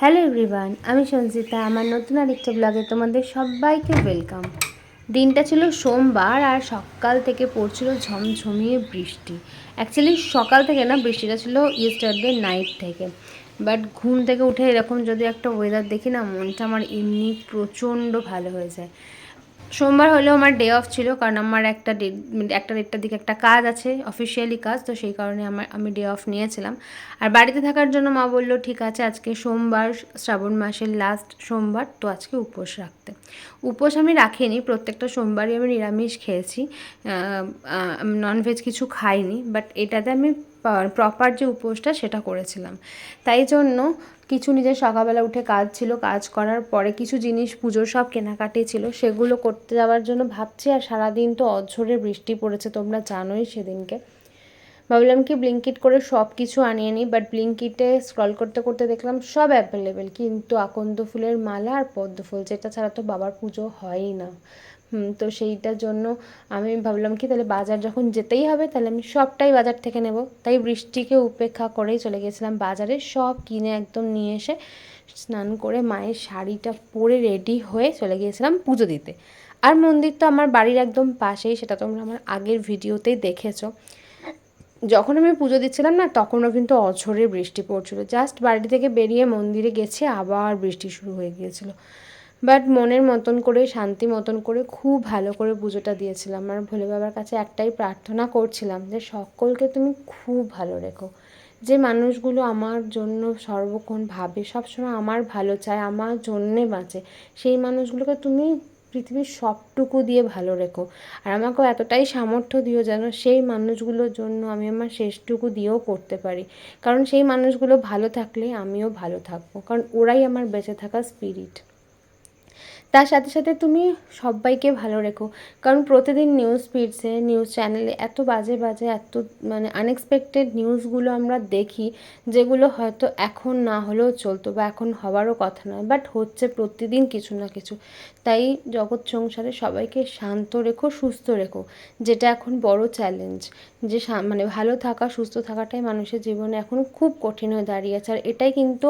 Hello everyone, আমি সঞ্চিতা। আমার নতুন আরেকটা ব্লগে তোমাদের সবাইকে ওয়েলকাম। দিনটা ছিল সোমবার আর সকাল থেকে পড়ছিল ঝমঝমিয়ে বৃষ্টি। অ্যাকচুয়ালি সকাল থেকে না, বৃষ্টিটা ছিল ইয়েস্টারডে নাইট থেকে। বাট ঘুম থেকে উঠে এরকম যদি একটা ওয়েদার দেখি না, মনটা আমার এমনি প্রচণ্ড ভালো হয়ে যায়। সোমবার হলেও আমার ডে অফ ছিল, কারণ আমার একটা দেড়টার দিকে একটা কাজ আছে, অফিসিয়ালি কাজ, তো সেই কারণে আমি ডে অফ নিয়েছিলাম। আর বাড়িতে থাকার জন্য মা বললো ঠিক আছে, আজকে সোমবার, শ্রাবণ মাসের লাস্ট সোমবার, তো আজকে উপোস রাখতে। উপোস আমি রাখিনি, প্রত্যেকটা সোমবারই আমি নিরামিষ খেয়েছি, ননভেজ কিছু খাইনি, বাট এটাতে আমি প্রপার যে উপোসটা সেটা করেছিলাম। তাই জন্য কিছু নিজের সকালবেলা উঠে কাজ ছিল, কাজ করার পরে কিছু জিনিস পুজোর সব কেনাকাটি ছিল, সেগুলো করতে যাওয়ার জন্য ভাবছি। আর সারাদিন তো অঝোরে বৃষ্টি পড়েছে, তোমরা জানোই। সেদিনকে ভাবলাম কি ব্লিঙ্কিট করে সব কিছু আনিয়ে নিই, বাট ব্লিঙ্কিটে স্ক্রল করতে করতে দেখলাম সব অ্যাভেলেবেল, কিন্তু আকন্দ ফুলের মালা আর পদ্ম ফুল, যেটা ছাড়া তো বাবার পুজো হয়ই না। তো সেইটার জন্য আমি ভাবলাম কি, তাহলে বাজার যখন যেতেই হবে, তাহলে আমি সবটাই বাজার থেকে নেব। তাই বৃষ্টিকে উপেক্ষা করেই চলে গেছিলাম বাজারে, সব কিনে একদম নিয়ে এসে স্নান করে মায়ের শাড়িটা পরে রেডি হয়ে চলে গিয়েছিলাম পুজো দিতে। আর মন্দির তো আমার বাড়ির একদম পাশেই, সেটা তোমরা আমার আগের ভিডিওতেই দেখেছো। যখন আমি পুজো দিচ্ছিলাম না, তখনও কিন্তু অঝোরে বৃষ্টি পড়ছিল। জাস্ট বাড়ি থেকে বেরিয়ে মন্দিরে গেছি, আবার বৃষ্টি শুরু হয়ে গিয়েছিল। বাট মনের মতন করে, শান্তি মতন করে, খুব ভালো করে পুজোটা দিয়েছিলাম। আর ভোলে বাবার কাছে একটাই প্রার্থনা করছিলাম যে সকলকে তুমি খুব ভালো রেখো। যে মানুষগুলো আমার জন্য সর্বক্ষণ ভাবে, সবসময় আমার ভালো চায়, আমার জন্যে বাঁচে, সেই মানুষগুলোকে তুমি পৃথিবীর সবটুকু দিয়ে ভালো রেখো। আর আমাকেও এতটাই সামর্থ্য দিও যেন সেই মানুষগুলোর জন্য আমি আমার শেষটুকু দিয়েও করতে পারি। কারণ সেই মানুষগুলো ভালো থাকলে আমিও ভালো থাকবো, কারণ ওরাই আমার বেঁচে থাকা স্পিরিট। তার সাথে সাথে তুমি সবাইকে ভালো রেখো, কারণ প্রতিদিন নিউজ ফিডসে, নিউজ চ্যানেলে এত বাজে বাজে, এত আনএক্সপেক্টেড নিউজগুলো আমরা দেখি, যেগুলো হয়তো এখন না হলেও চলতো বা এখন হওয়ারও কথা নয়, বাট হচ্ছে প্রতিদিন কিছু না কিছু। তাই জগৎ সংসারে সবাইকে শান্ত রেখো, সুস্থ রেখো, যেটা এখন বড় চ্যালেঞ্জ। যে ভালো থাকা, সুস্থ থাকাটাই মানুষের জীবনে এখন খুব কঠিন হয়ে দাঁড়িয়েছে। আর এটাই কিন্তু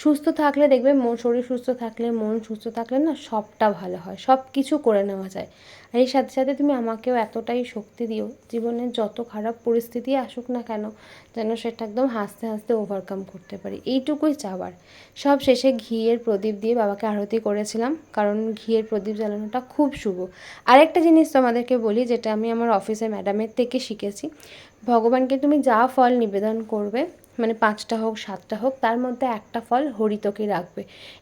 সুস্থ থাকলে দেখবে, শরীর সুস্থ থাকলে, মন সুস্থ থাকলে না, সবটা ভালো হয়, সব কিছু করে নেওয়া যায়। আর এর সাথে সাথে তুমি আমাকেও এতটাই শক্তি দিও, জীবনের যত খারাপ পরিস্থিতি আসুক না কেন, যেন সেটা একদম হাসতে হাসতে ওভারকাম করতে পারি, এইটুকুই চাওয়ার। সব শেষে ঘিয়ের প্রদীপ দিয়ে বাবাকে আরতি করেছিলাম, কারণ ঘিয়ের প্রদীপ জ্বালানোটা খুব শুভ। আরেকটা জিনিস তোমাদেরকে বলি, যেটা আমি আমার অফিসের ম্যাডামের থেকে শিখেছি। ভগবানকে তুমি যা ফল নিবেদন করবে, 5টা হোক 7টা হোক, তার মধ্যে একটা ফল হরিতকে রাখবে।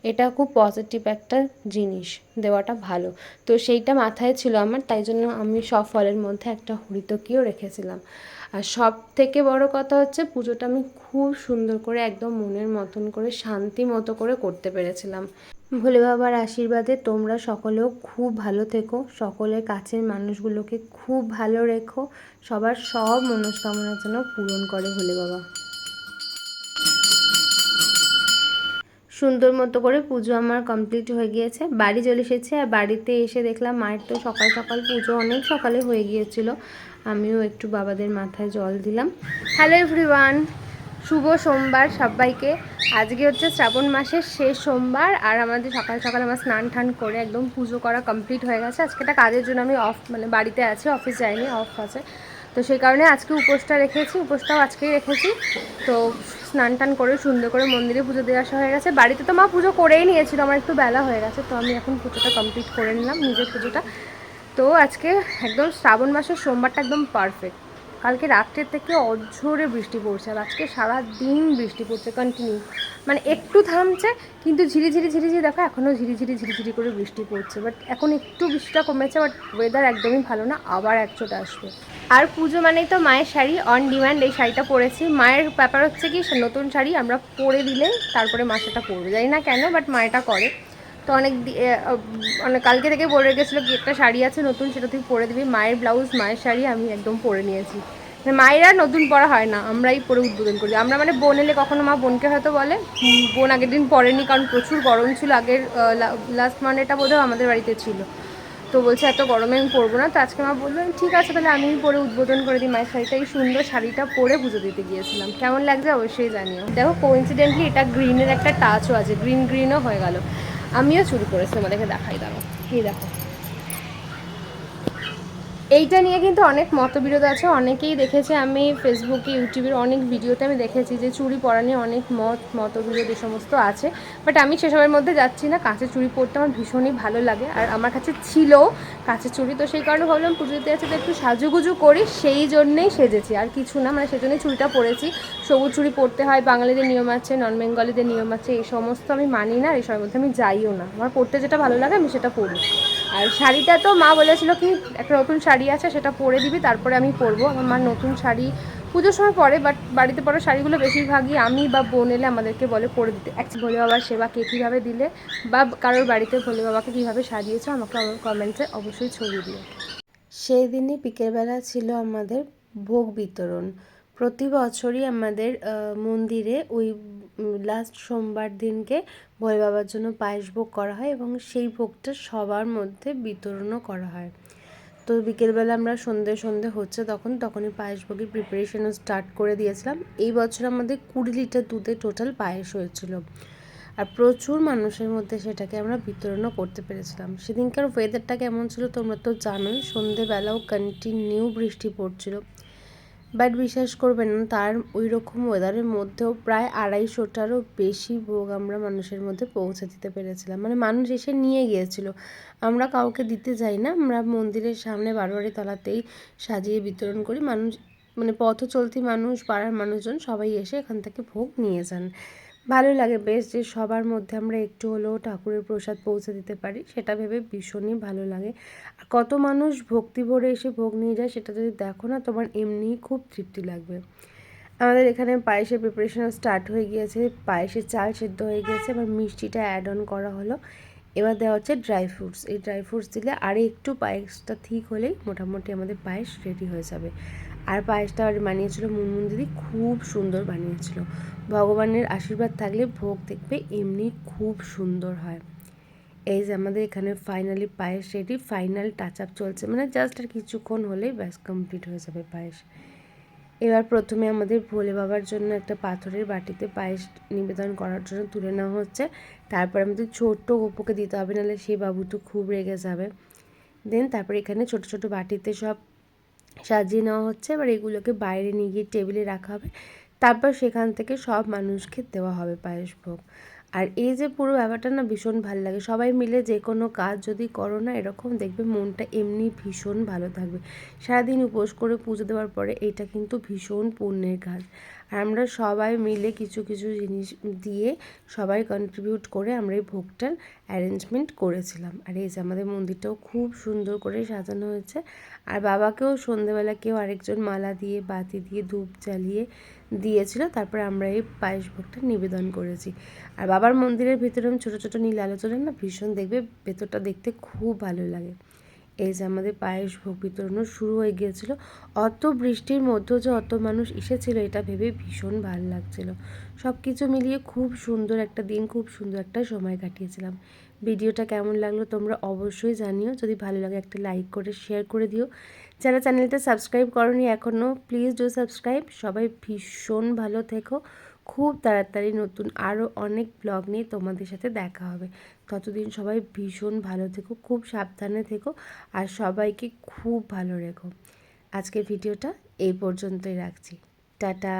এটা খুব পজিটিভ একটা জিনিস, দেওয়াটা ভালো। তো সেইটা মাথায় ছিল আমার, তাই জন্য আমি সব ফলের মধ্যে একটা হরিতকিও রেখেছিলাম। আর সব থেকে বড় কথা হচ্ছে, পুজোটা আমি খুব সুন্দর করে, একদম মনের মতন করে, শান্তি মতো করে করতে পেরেছিলাম। ভোলে বাবার আশীর্বাদে তোমরা সকলেও খুব ভালো থেকো, সকলের কাছের মানুষগুলোকে খুব ভালো রেখো, সবার সব মনস্কামনা যেন পূরণ করে ভোলে বাবা। সুন্দর মতো করে পুজো আমার কমপ্লিট হয়ে গিয়েছে, বাড়ি চলে এসেছে। আর বাড়িতে এসে দেখলাম মায়ের তো সকাল সকাল পুজো অনেক সকালে হয়ে গিয়েছিল, আমিও একটু বাবাদের মাথায় জল দিলাম। হ্যালো এভরিওয়ান, শুভ সোমবার সবাইকে। আজকে হচ্ছে শ্রাবণ মাসের শেষ সোমবার, আর আমাদের সকাল সকাল আমার স্নান টান করে একদম পুজো করা কমপ্লিট হয়ে গেছে। আজকে একটা কাজের জন্য আমি বাড়িতে আছি, অফিস যাইনি, অফ আছে, তো সেই কারণে আজকে উপোসটা রেখেছি, উপোসটাও আজকেই রেখেছি। তো স্নান টান করে সুন্দর করে মন্দিরে পুজো দিয়ে আসা হয়ে গেছে। বাড়িতে তো মা পুজো করেই নিয়েছিল, আমার একটু বেলা হয়ে গেছে, তো আমি এখন পুজোটা কমপ্লিট করে নিলাম, নিজের পুজোটা। তো আজকে একদম শ্রাবণ মাসের সোমবারটা একদম পারফেক্ট। কালকে রাত্রের থেকে অঝোরে বৃষ্টি পড়ছে, আর আজকে সারা দিন বৃষ্টি পড়ছে কন্টিনিউ, একটু থামছে, কিন্তু ঝিরিঝিরি ঝিরিঝিরি দেখো, এখনও ঝিরিঝিরি ঝিরিঝিরি করে বৃষ্টি পড়ছে। বাট এখন একটু বৃষ্টিটা কমেছে, বাট ওয়েদার একদমই ভালো না, আবার একচোট আসবে। আর পুজো মানেই তো মায়ের শাড়ি অন ডিমান্ড, এই শাড়িটা পরেছি। মায়ের ব্যাপার হচ্ছে কি, নতুন শাড়ি আমরা পরে দিলে তারপরে মা সেটা পরবে, জানি না কেন, বাট মা এটা করে। তো অনেক কালকে থেকে বলে রেখেছিলো কি একটা শাড়ি আছে নতুন, সেটা তুই পরে দিবি। মায়ের ব্লাউজ, মায়ের শাড়ি আমি একদম পরে নিয়েছি। মায়েরা নতুন পরা হয় না, আমরাই পরে উদ্বোধন করি। আমরা বোন এলে কখনো মা বোনকে হয়তো বলে, বোন আগের দিন পরেনি, কারণ প্রচুর গরম ছিল আগের লাস্ট মান্ডেটা বোধহয় আমাদের বাড়িতে ছিল। তো বলছে এত গরমে আমি পরবো না। তো আজকে মা বললো ঠিক আছে তাহলে আমি পরে উদ্বোধন করে দিই মায়ের শাড়িটা। এই সুন্দর শাড়িটা পরে পুজো দিতে গিয়েছিলাম, কেমন লাগছে অবশ্যই জানিও। দেখো কোইন্সিডেন্টলি এটা গ্রিনের একটা টাচও আছে, গ্রিনও হয়ে গেল। আমিও চুরি করেছি, তোমাদেরকে দেখাই, দাঁড়ো এই দেখো। এইটা নিয়ে কিন্তু অনেক মতবিরোধ আছে, অনেকেই দেখেছে, আমি ফেসবুকে ইউটিউবের অনেক ভিডিওতে আমি দেখেছি যে চুড়ি পরা নিয়ে অনেক মতবিরোধ এ সমস্ত আছে। বাট আমি সেসবের মধ্যে যাচ্ছি না। কাঁচের চুড়ি পরতে আমার ভীষণই ভালো লাগে, আর আমার কাছে ছিল কাঁচের চুড়ি, তো সেই কারণে ভাবলাম পুজো দিতে যাচ্ছে তো একটু সাজুগুজু করি, সেই জন্যেই সেজেছি, আর কিছু না। মানে সেজন্যই চুড়িটা পরেছি। সবুজ চুড়ি পরতে হয়, বাঙালিদের নিয়ম আছে, নন বেঙ্গলিদের নিয়ম আছে, এই সমস্ত আমি মানি না, এই সবের মধ্যে আমি যাইও না। আমার পরতে যেটা ভালো লাগে আমি সেটা পরি। আর শাড়িটা তো মা বলেছিল কি একটা নতুন শাড়ি আছে সেটা পরে দিবি, তারপরে আমি পরবো। আমার মা নতুন শাড়ি পুজোর সময় পরে, বাট বাড়িতে পরা শাড়িগুলো বেশিরভাগই আমি বা বোন এলে আমাদেরকে বলে পরে দিতে। ভোলে বাবার সেবা কে কীভাবে দিলে বা কারোর বাড়িতে ভোলে বাবাকে কীভাবে সাজিয়েছো আমাকে আমার কমেন্টসে অবশ্যই ছড়িয়ে দিও। সেই দিনই বিকেলবেলা ছিল আমাদের ভোগ বিতরণ। প্রতি বছরই আমাদের মন্দিরে ওই লাস্ট সোমবার দিনকে ভোলে বাবার জন্য পায়েস ভোগ করা হয় এবং সেই ভোগটা সবার মধ্যে বিতরণও করা হয়। তো বিকেলবেলা আমরা সন্ধে হচ্ছে তখনই পায়েস ভোগের প্রিপারেশনও স্টার্ট করে দিয়েছিলাম। এই বছর আমাদের 20 লিটার দুধে টোটাল পায়েস হয়েছিল, আর প্রচুর মানুষের মধ্যে সেটাকে আমরা বিতরণও করতে পেরেছিলাম। সেদিনকার ওয়েদারটা কেমন ছিল তোমরা তো জানোই, সন্ধেবেলাও কন্টিনিউ বৃষ্টি পড়ছিল। বাট বিশ্বাস করবেন না, তার ওই রকম ওয়েদারের মধ্যেও প্রায় 250টারও বেশি ভোগ আমরা মানুষের মধ্যে পৌঁছে দিতে পেরেছিলাম। মানে মানুষ এসে নিয়ে গিয়েছিল, আমরা কাউকে দিতে যাই না, আমরা মন্দিরের সামনে বারোয়ারি তলাতেই সাজিয়ে বিতরণ করি। মানুষ মানে পথ চলতি মানুষ, পাড়ার মানুষজন সবাই এসে এখান থেকে ভোগ নিয়ে যান। ভালো লাগে বেশ যে সবার মধ্যে আমরা একটু হলেও ঠাকুরের প্রসাদ পৌঁছে দিতে পারি, সেটা ভেবে ভীষণই ভালো লাগে। আর কত মানুষ ভক্তি ভরে এসে ভোগ নিয়ে যায় সেটা যদি দেখো না, তোমার এমনিই খুব তৃপ্তি লাগবে। আমাদের এখানে পায়েসের প্রিপারেশন স্টার্ট হয়ে গিয়েছে, পায়েসের চাল সেদ্ধ হয়ে গিয়েছে, এবার মিষ্টিটা অ্যাড অন করা হলো। এবার দেওয়া হচ্ছে ড্রাই ফ্রুটস। এই ড্রাই ফ্রুটস দিলে আর একটু পায়েসটা ঠিক হলেই মোটামুটি আমাদের পায়েস রেডি হয়ে যাবে। আর পায়েসটা বানিয়েছিল মুনমুন দিদি, খুব সুন্দর বানিয়েছিল। ভগবানের আশীর্বাদ থাকলে ভোগ দেখবে এমনি খুব সুন্দর হয়। এই যে আমাদের এখানে ফাইনালি পায়েস রেডি, ফাইনাল টাচ আপ চলছে, মানে জাস্ট আর কিছুক্ষণ হলেই ব্যাস কমপ্লিট হয়ে যাবে পায়েস। এবার প্রথমে আমাদের ভোলে বাবার জন্য একটা পাথরের বাটিতে পায়েস নিবেদন করার জন্য তুলে নেওয়া হচ্ছে। তারপর আমাদের ছোট্ট গোপুকে দিতে হবে, নাহলে সেই বাবুটা খুব রেগে যাবে। দেন তারপরে এখানে ছোট ছোট বাটিতে সব সাজিয়ে নেওয়া হচ্ছে। এবার এগুলোকে বাইরে নিয়ে গিয়ে টেবিলে রাখা হবে, তারপর সেখান থেকে সব মানুষকে দেওয়া হবে পায়েস ভোগ। আর এই যে পুরো ব্যাপারটা না ভীষণ ভালো লাগে, সবাই মিলে যে কোনো কাজ যদি করো না এরকম, দেখবে মনটা এমনি ভীষণ ভালো থাকবে। সারাদিন উপোস করে পুজো দেওয়ার পরে এইটা কিন্তু ভীষণ পুণ্যের কাজ। আর আমরা সবাই মিলে কিছু কিছু জিনিস দিয়ে সবাই কন্ট্রিবিউট করে আমরা এই ভোগটার অ্যারেঞ্জমেন্ট করেছিলাম। আর এই যে আমাদের মন্দিরটাও খুব সুন্দর করে সাজানো হয়েছে। আর বাবাকেও সন্ধেবেলা কেউ আরেকজন মালা দিয়ে বাতি দিয়ে ধূপ জ্বালিয়ে দিয়েছিল, তারপরে আমরা এই পায়েস ভোগটা নিবেদন করেছি। আর বাবার মন্দিরের ভিতরে ছোটো ছোটো নীল আলোচনা না ভীষণ, দেখবে ভেতরটা দেখতে খুব ভালো লাগে। এই যে আমাদের পায়েস ভোগ বিতরণও শুরু হয়ে গিয়েছিলো। অত বৃষ্টির মধ্যেও যে অত মানুষ এসেছিলো এটা ভেবে ভীষণ ভালো লাগছিলো। সব কিছু মিলিয়ে খুব সুন্দর একটা দিন, খুব সুন্দর একটা সময় কাটিয়েছিলাম। ভিডিওটা কেমন লাগলো তোমরা অবশ্যই জানিও, যদি ভালো লাগে একটা লাইক করে শেয়ার করে দিও। যারা চ্যানেলটা সাবস্ক্রাইব করোনি এখনও, প্লিজ ডু সাবস্ক্রাইব। সবাই ভীষণ ভালো থেকো, খুব তাড়াতাড়ি নতুন আরও অনেক ব্লগ নিয়ে তোমাদের সাথে দেখা হবে। ততদিন সবাই ভীষণ ভালো থেকো, খুব সাবধানে থেকো, আর সবাইকে খুব ভালো রেখো। আজকের ভিডিওটা এই পর্যন্তই রাখছি, টাটা।